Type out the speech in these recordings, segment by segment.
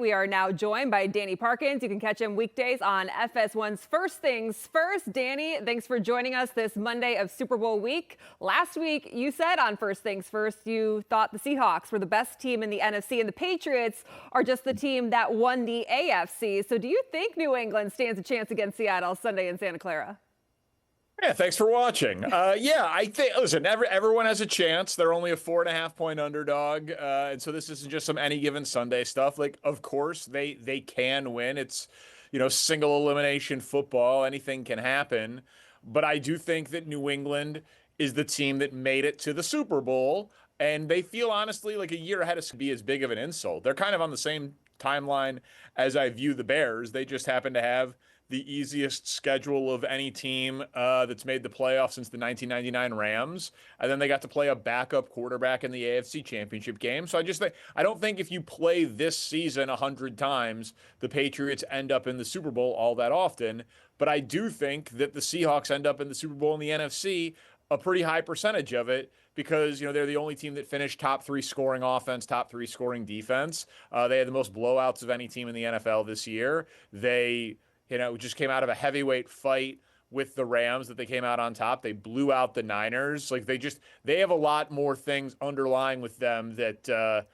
We are now joined by Danny Parkins. You can catch him weekdays on FS1's First Things First. Danny, thanks for joining us this Monday of Super Bowl week. Last week, you said on First Things First, you thought the Seahawks were the best team in the NFC and the Patriots are just the team that won the AFC. So do you think New England stands a chance against Seattle Sunday in Santa Clara? Yeah, thanks for watching. I think, listen, everyone has a chance. They're only a 4.5-point underdog. And so this isn't just some any given Sunday stuff. Like, of course, they can win. It's, single elimination football. Anything can happen. But I do think that New England is the team that made it to the Super Bowl. And they feel, honestly, like a year ahead of be as big of an insult. They're kind of on the same timeline as I view the Bears. They just happen to have the easiest schedule of any team that's made the playoffs since the 1999 Rams. And then they got to play a backup quarterback in the AFC Championship game. So I don't think if you play this season 100 times, the Patriots end up in the Super Bowl all that often. But I do think that the Seahawks end up in the Super Bowl in the NFC a pretty high percentage of it because, they're the only team that finished top 3 scoring offense, top 3 scoring defense. They had the most blowouts of any team in the NFL this year. They just came out of a heavyweight fight with the Rams that they came out on top. They blew out the Niners. Like they have a lot more things underlying with them that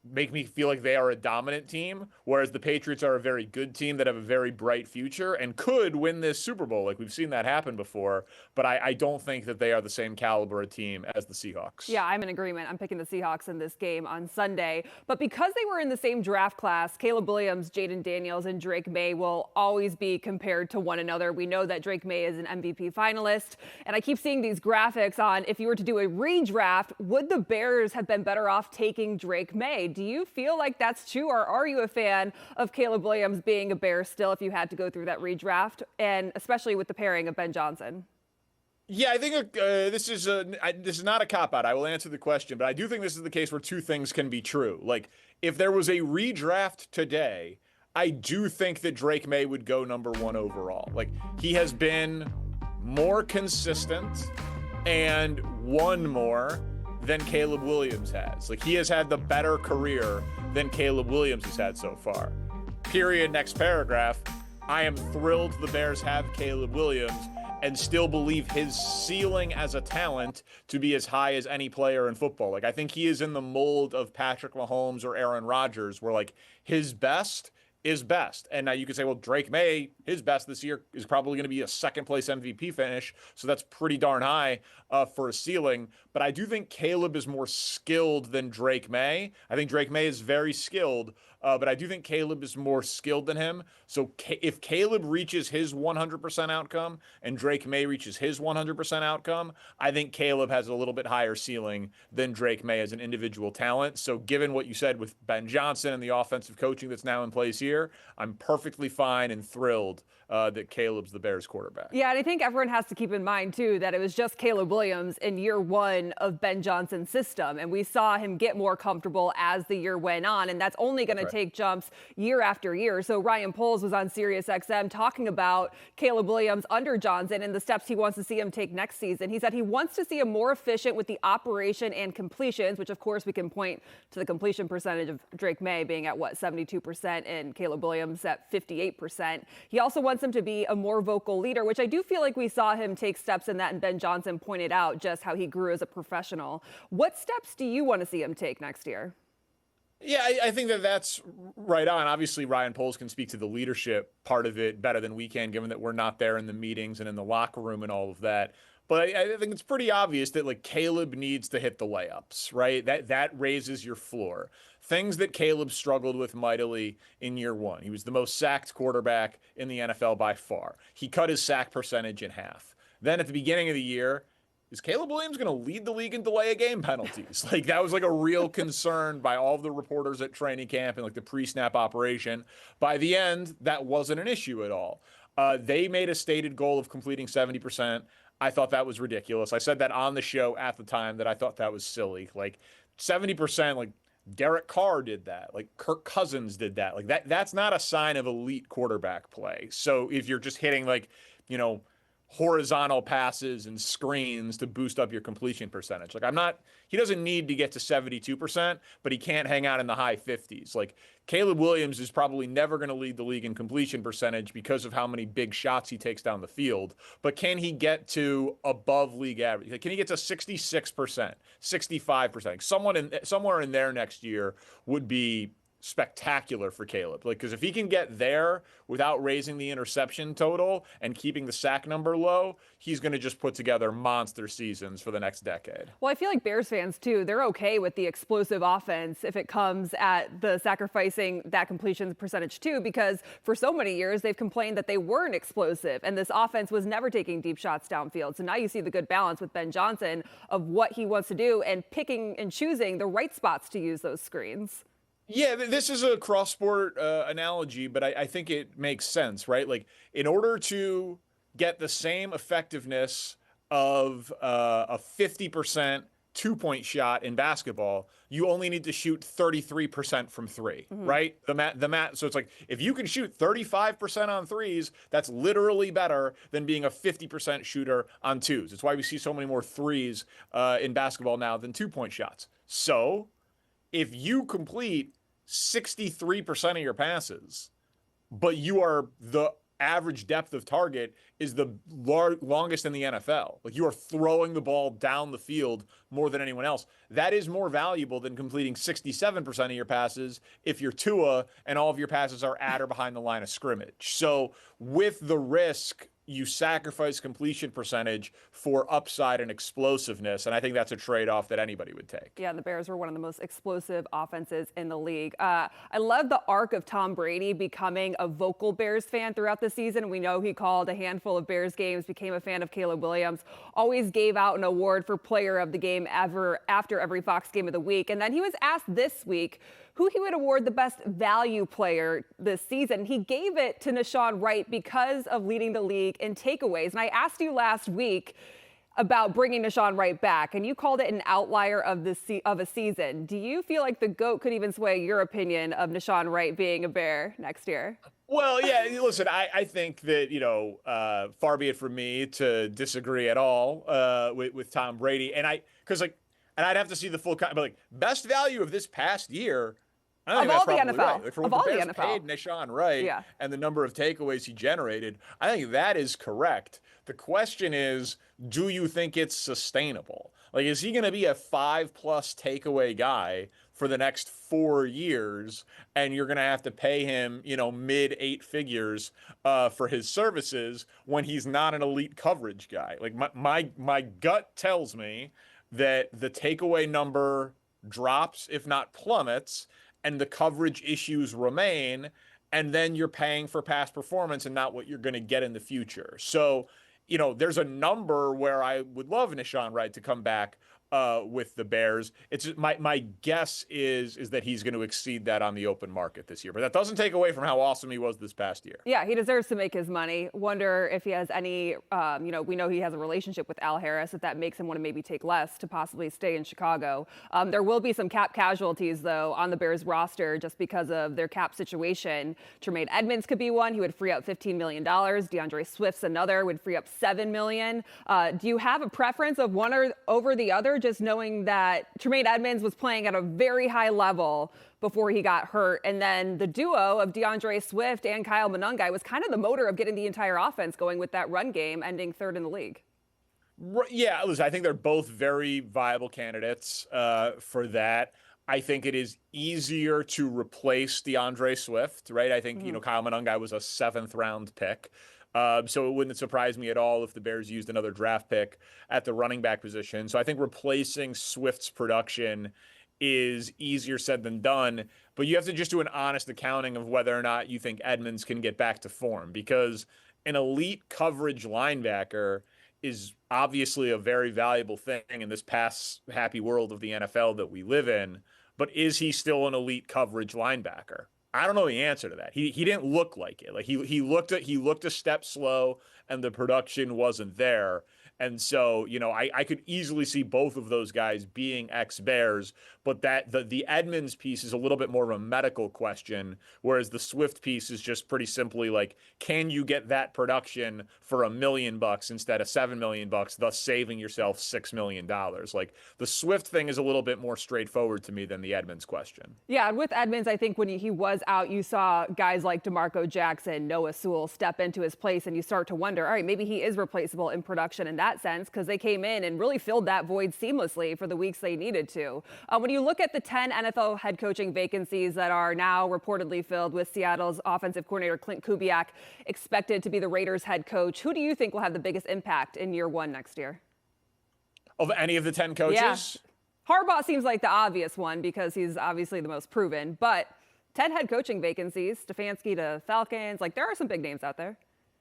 make me feel like they are a dominant team, whereas the Patriots are a very good team that have a very bright future and could win this Super Bowl. Like we've seen that happen before, but I don't think that they are the same caliber of team as the Seahawks. Yeah, I'm in agreement. I'm picking the Seahawks in this game on Sunday. But because they were in the same draft class, Caleb Williams, Jaden Daniels, and Drake Maye will always be compared to one another. We know that Drake Maye is an MVP finalist, and I keep seeing these graphics on if you were to do a redraft, would the Bears have been better off taking Drake Maye? Do you feel like that's true, or are you a fan of Caleb Williams being a Bear still if you had to go through that redraft, and especially with the pairing of Ben Johnson? Yeah, I think this is not a cop-out. I will answer the question, but I do think this is the case where two things can be true. Like, if there was a redraft today, I do think that Drake Maye would go number 1 overall. Like, he has been more consistent and won more than Caleb Williams has. Like, he has had the better career than Caleb Williams has had so far. Period. Next paragraph. I am thrilled the Bears have Caleb Williams and still believe his ceiling as a talent to be as high as any player in football. Like, I think he is in the mold of Patrick Mahomes or Aaron Rodgers, where like his best is best. And now you could say, well, Drake Maye, his best this year is probably going to be a second place MVP finish. So that's pretty darn high for a ceiling. But I do think Caleb is more skilled than Drake Maye. I think Drake Maye is very skilled, but I do think Caleb is more skilled than him. So if Caleb reaches his 100% outcome and Drake Maye reaches his 100% outcome, I think Caleb has a little bit higher ceiling than Drake Maye as an individual talent. So given what you said with Ben Johnson and the offensive coaching that's now in place here, I'm perfectly fine and thrilled that Caleb's the Bears quarterback. Yeah, and I think everyone has to keep in mind, too, that it was just Caleb Williams in year 1 of Ben Johnson's system. And we saw him get more comfortable as the year went on. And that's only going to take jumps year after year. So Ryan Poles was on SiriusXM talking about Caleb Williams under Johnson and the steps he wants to see him take next season. He said he wants to see him more efficient with the operation and completions, which, of course, we can point to the completion percentage of Drake Maye being at, 72%, and Caleb Williams at 58%. He also wants him to be a more vocal leader, which I do feel like we saw him take steps in that, and Ben Johnson pointed out just how he grew as a professional. What steps do you want to see him take next year? Yeah, I think that's right on. Obviously, Ryan Poles can speak to the leadership part of it better than we can, given that we're not there in the meetings and in the locker room and all of that. But I think it's pretty obvious that like Caleb needs to hit the layups, right? That raises your floor. Things that Caleb struggled with mightily in year 1. He was the most sacked quarterback in the NFL by far. He cut his sack percentage in half. Then at the beginning of the year, is Caleb Williams going to lead the league in delay of game penalties? Like, that was like a real concern by all of the reporters at training camp and like the pre-snap operation. By the end, that wasn't an issue at all. They made a stated goal of completing 70%. I thought that was ridiculous. I said that on the show at the time that I thought that was silly. Like 70%, like Derek Carr did that. Like Kirk Cousins did that. Like that's not a sign of elite quarterback play. So if you're just hitting like, horizontal passes and screens to boost up your completion percentage. Like he doesn't need to get to 72%, but he can't hang out in the high 50s. Like Caleb Williams is probably never going to lead the league in completion percentage because of how many big shots he takes down the field. But can he get to above league average? Can he get to 66%, 65%? Somewhere in there next year would be spectacular for Caleb. Like, because if he can get there without raising the interception total and keeping the sack number low, he's going to just put together monster seasons for the next decade. Well, I feel like Bears fans too, they're okay with the explosive offense if it comes at the sacrificing that completion percentage too, because for so many years they've complained that they weren't explosive and this offense was never taking deep shots downfield. So now you see the good balance with Ben Johnson of what he wants to do and picking and choosing the right spots to use those screens. Yeah, this is a cross-sport analogy, but I think it makes sense, right? Like, in order to get the same effectiveness of a 50% two-point shot in basketball, you only need to shoot 33% from three, right? The math. So it's like, if you can shoot 35% on threes, that's literally better than being a 50% shooter on twos. It's why we see so many more threes in basketball now than two-point shots. So if you complete 63% of your passes, but the average depth of target is the longest in the NFL. Like, you are throwing the ball down the field more than anyone else. That is more valuable than completing 67% of your passes if you're Tua and all of your passes are at or behind the line of scrimmage. So with the risk, you sacrifice completion percentage for upside and explosiveness. And I think that's a trade-off that anybody would take. Yeah, the Bears were one of the most explosive offenses in the league. I love the arc of Tom Brady becoming a vocal Bears fan throughout the season. We know he called a handful of Bears games, became a fan of Caleb Williams, always gave out an award for player of the game after every Fox game of the week. And then he was asked this week who he would award the best value player this season. He gave it to Nahshon Wright because of leading the league in takeaways. And I asked you last week about bringing Nahshon Wright back, and you called it an outlier of a season. Do you feel like the GOAT could even sway your opinion of Nahshon Wright being a Bear next year? Well, yeah, listen, I think that, far be it from me to disagree at all with Tom Brady. And I'd have to see the full, but like, best value of this past year, I think of all the NFL, NFL, like, for of what all the the Bears NFL, paid Nahshon Wright and the number of takeaways he generated, I think that is correct. The question is, do you think it's sustainable? Like, is he going to be a 5+ takeaway guy for the next 4 years, and you're going to have to pay him, mid 8 figures for his services when he's not an elite coverage guy? Like, my gut tells me that the takeaway number drops, if not plummets, and the coverage issues remain, and then you're paying for past performance and not what you're going to get in the future. So, there's a number where I would love Nahshon Wright to come back with the Bears. It's my guess is that he's going to exceed that on the open market this year. But that doesn't take away from how awesome he was this past year. Yeah, he deserves to make his money. Wonder if he has any, we know he has a relationship with Al Harris, if that makes him want to maybe take less to possibly stay in Chicago. There will be some cap casualties, though, on the Bears roster just because of their cap situation. Tremaine Edmonds could be one. He would free up $15 million. DeAndre Swift's another, would free up $7 million. Do you have a preference of one or over the other, just knowing that Tremaine Edmonds was playing at a very high level before he got hurt, and then the duo of DeAndre Swift and Kyle Monangai was kind of the motor of getting the entire offense going with that run game, ending third in the league? Yeah, listen, I think they're both very viable candidates for that. I think it is easier to replace DeAndre Swift, right? I think, Kyle Monangai was a 7th-round pick. So it wouldn't surprise me at all if the Bears used another draft pick at the running back position. So I think replacing Swift's production is easier said than done, but you have to just do an honest accounting of whether or not you think Edmonds can get back to form, because an elite coverage linebacker is obviously a very valuable thing in this past happy world of the NFL that we live in. But is he still an elite coverage linebacker? I don't know the answer to that. He didn't look like it. Like he looked a step slow, and the production wasn't there. And so, I could easily see both of those guys being ex-Bears, but that the Edmonds piece is a little bit more of a medical question, whereas the Swift piece is just pretty simply like, can you get that production for $1 million instead of $7 million, thus saving yourself $6 million? Like the Swift thing is a little bit more straightforward to me than the Edmonds question. Yeah, with Edmonds, I think when he was out, you saw guys like DeMarco Jackson, Noah Sewell step into his place, and you start to wonder, all right, maybe he is replaceable in production in that sense, because they came in and really filled that void seamlessly for the weeks they needed to. When you look at the 10 NFL head coaching vacancies that are now reportedly filled with Seattle's offensive coordinator Clint Kubiak expected to be the Raiders head coach, who do you think will have the biggest impact in year one next year? Of any of the 10 coaches? Yeah. Harbaugh seems like the obvious one because he's obviously the most proven, but 10 head coaching vacancies, Stefanski to Falcons, like there are some big names out there.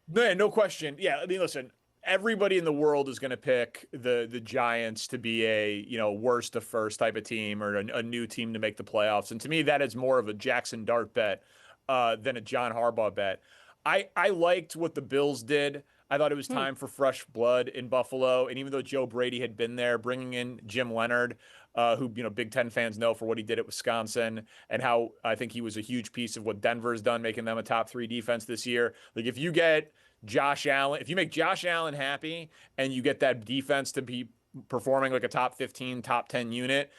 No question. Yeah, I mean, listen, everybody in the world is going to pick the Giants to be a, worst to first type of team or a new team to make the playoffs. And to me, that is more of a Jackson Dart bet than a John Harbaugh bet. I liked what the Bills did. I thought it was time for fresh blood in Buffalo. And even though Joe Brady had been there, bringing in Jim Leonard, who, Big Ten fans know for what he did at Wisconsin and how I think he was a huge piece of what Denver's done, making them a top 3 defense this year. Like if you get Josh Allen, if you make Josh Allen happy and you get that defense to be performing like a top 15, top 10 unit,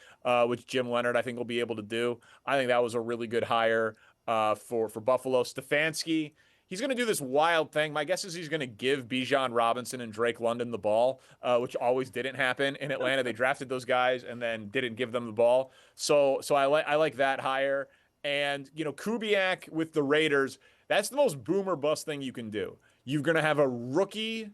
which Jim Leonard I think will be able to do, I think that was a really good hire for Buffalo. Stefanski, he's going to do this wild thing. My guess is he's going to give Bijan Robinson and Drake London the ball, which always didn't happen in Atlanta. They drafted those guys and then didn't give them the ball. So I like that hire. And, Kubiak with the Raiders, that's the most boomer bust thing you can do. You're going to have a rookie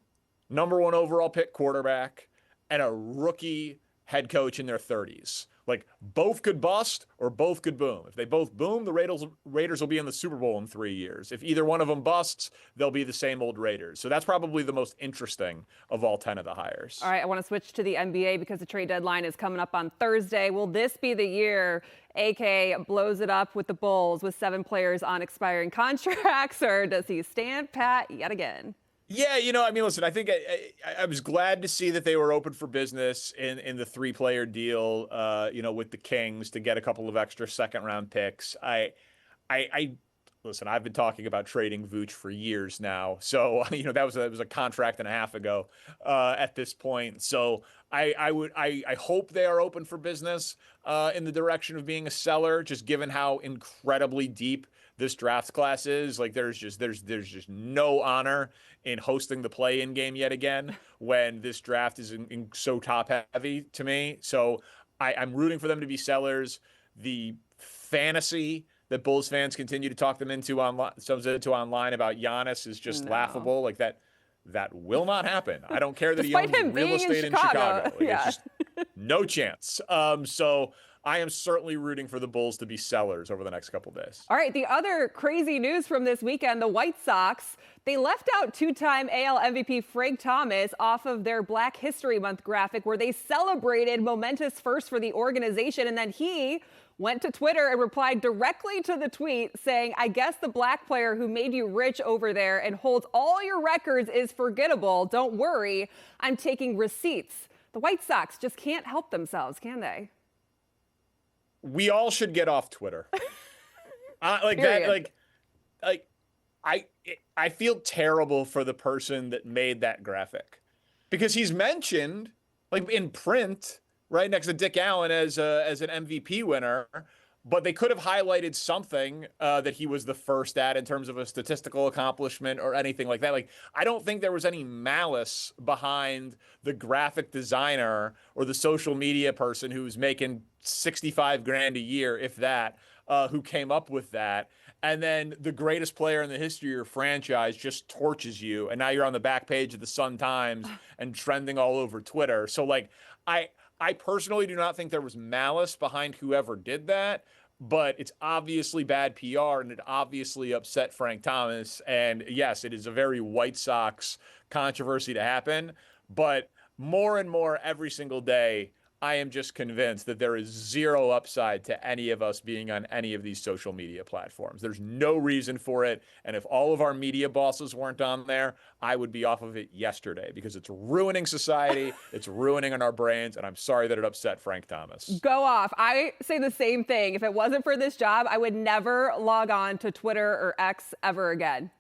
number 1 overall pick quarterback and a rookie head coach in their 30s. Like both could bust or both could boom. If they both boom, the Raiders will be in the Super Bowl in 3 years. If either one of them busts, they'll be the same old Raiders. So that's probably the most interesting of all 10 of the hires. All right, I want to switch to the NBA because the trade deadline is coming up on Thursday. Will this be the year AK blows it up with the Bulls with 7 players on expiring contracts, or does he stand pat yet again? Yeah, listen, I think I was glad to see that they were open for business in the 3-player deal, with the Kings to get a couple of extra second-round picks. Listen, I've been talking about trading Vooch for years now. So, that was a contract and a half ago at this point. So I hope they are open for business in the direction of being a seller, just given how incredibly deep this draft class is. Like there's just no honor in hosting the play-in game yet again when this draft is in so top heavy to me. So I'm rooting for them to be sellers. The fantasy that Bulls fans continue to talk them into online about Giannis is just laughable. Like that will not happen. I don't care that Despite he owns real estate in Chicago. Like, yeah. It's just no chance. So I am certainly rooting for the Bulls to be sellers over the next couple of days. All right, the other crazy news from this weekend, the White Sox, they left out 2-time AL MVP Frank Thomas off of their Black History Month graphic where they celebrated momentous first for the organization, and then he went to Twitter and replied directly to the tweet saying, I guess the black player who made you rich over there and holds all your records is forgettable. Don't worry, I'm taking receipts. The White Sox just can't help themselves, can they? We all should get off Twitter. I feel terrible for the person that made that graphic because he's mentioned like in print right next to Dick Allen as an MVP winner, but they could have highlighted something that he was the first at in terms of a statistical accomplishment or anything like that. Like, I don't think there was any malice behind the graphic designer or the social media person who's making 65 grand a year, if that, who came up with that. And then the greatest player in the history of your franchise just torches you. And now you're on the back page of the Sun-Times and trending all over Twitter. So like, I personally do not think there was malice behind whoever did that, but it's obviously bad PR and it obviously upset Frank Thomas. And yes, it is a very White Sox controversy to happen, but more and more every single day, I am just convinced that there is zero upside to any of us being on any of these social media platforms. There's no reason for it. And if all of our media bosses weren't on there, I would be off of it yesterday because it's ruining society. It's ruining our brains. And I'm sorry that it upset Frank Thomas. Go off. I say the same thing. If it wasn't for this job, I would never log on to Twitter or X ever again.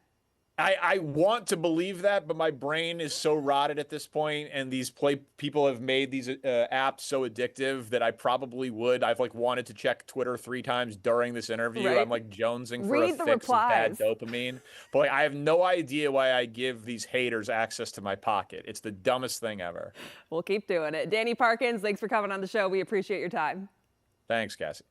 I want to believe that, but my brain is so rotted at this point, and these people have made these apps so addictive that I probably would. I've wanted to check Twitter 3 times during this interview. Right. I'm jonesing for Read a the fix of bad replies. dopamine. But I have no idea why I give these haters access to my pocket. It's the dumbest thing ever. We'll keep doing it. Danny Parkins, thanks for coming on the show. We appreciate your time. Thanks, Cassie.